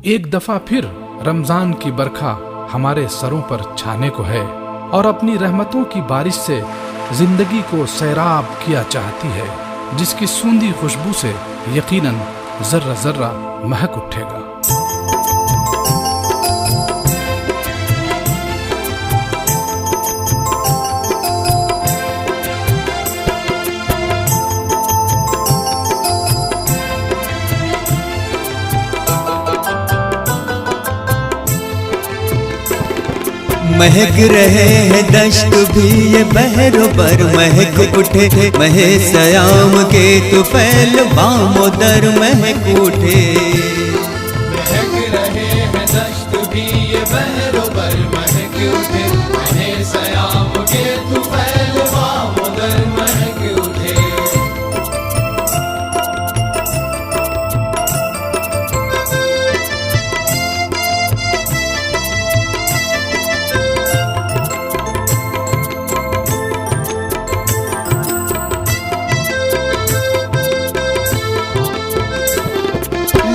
एक दफा फिर रमजान की बरखा हमारे सरों पर छाने को है और अपनी रहमतों की बारिश से जिंदगी को सैराब किया चाहती है, जिसकी सूंधी खुशबू से यकीनन जर्रा जर्रा महक उठेगा। महक रहे हैं दश्त भी ये बहरों पर महक उठे, महे सयाम के तो फैल बामो दर महक उठे। महक रहे हैं दश्त भी ये बहरों पर महक उठे, महे सयाम के तो फैल बामो दर महक उठे।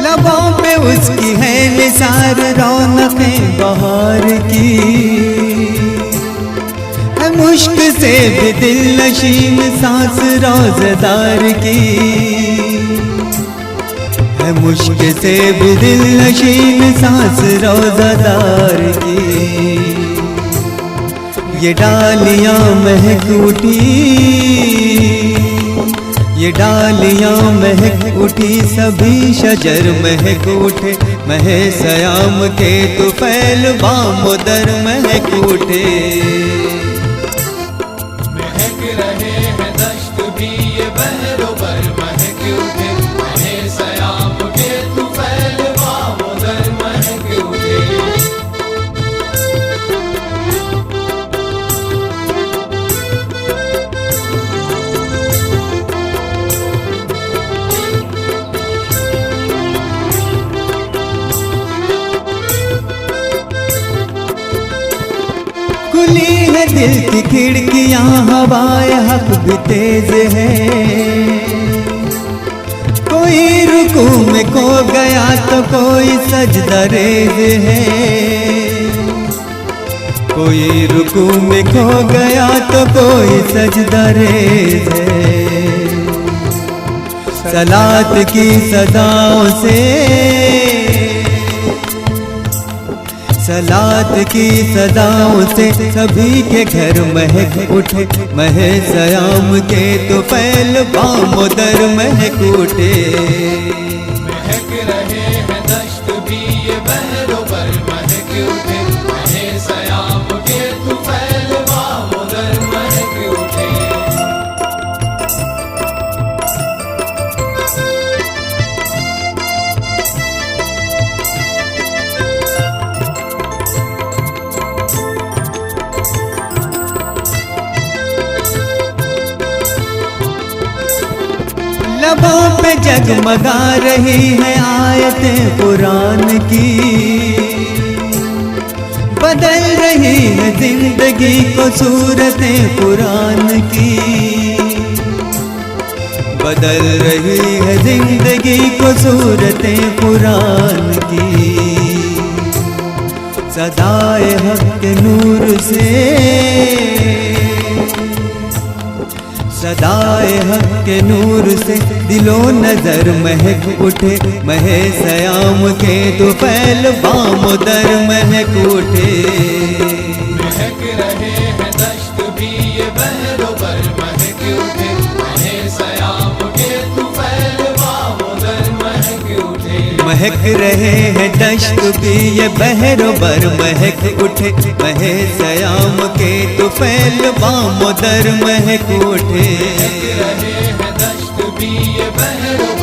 लबों पे उसकी है निसार रौनकें बहार की, है मुश्क से भी दिल नशीन सांस रोज़दार की, है मुश्क से भी दिल नशीन सांस रोज़दार की। ये डालियां महक उठी, ये डालियां महक उठी, सभी शजर महक उठे, महे सयाम के तो फैल बामो दर महक उठे। महक रहे हैं दश्त भी ये बहरों पर महक उठे, महे सयाम के तो फैल बामो दर महक उठे। खुली है दिल की खिड़कियां, हवाए हक भी तेज है, कोई रुकू में खो गया तो कोई सजदा रेज है, कोई रुकू में खो गया तो कोई सजदा रेज है। सलात की सदाओं से, सलात की सदाओं से सभी के घर महक उठे, महे सयाम के तो फैल बामो दर महक उठे। महक रहे हैं दश्त भी ये बहरों पर महक उठे, महे सयाम के तो फैल बामो दर महक उठे। लबों पे जगमगा रही है आयतें कुरान की, बदल रही है जिंदगी को सूरतें कुरान की, बदल रही है जिंदगी को सूरतें कुरान की। सदाए हक के नूर से, सदाए हक के नूर से दिलो नजर महक उठे, महे सयाम के तो फैल बामो दर महक उठे। महक रहे हैं दश्त भी ये बहरों पर महक उठे, महे सयाम के तो फैल बामो दर महक उठे। महक रहे हैं दश्त भी ये बहरों पर महक उठे, महे सयाम के तो फैल बामो दर महक उठे। महक रहे हैं दश्त भी ये बहरों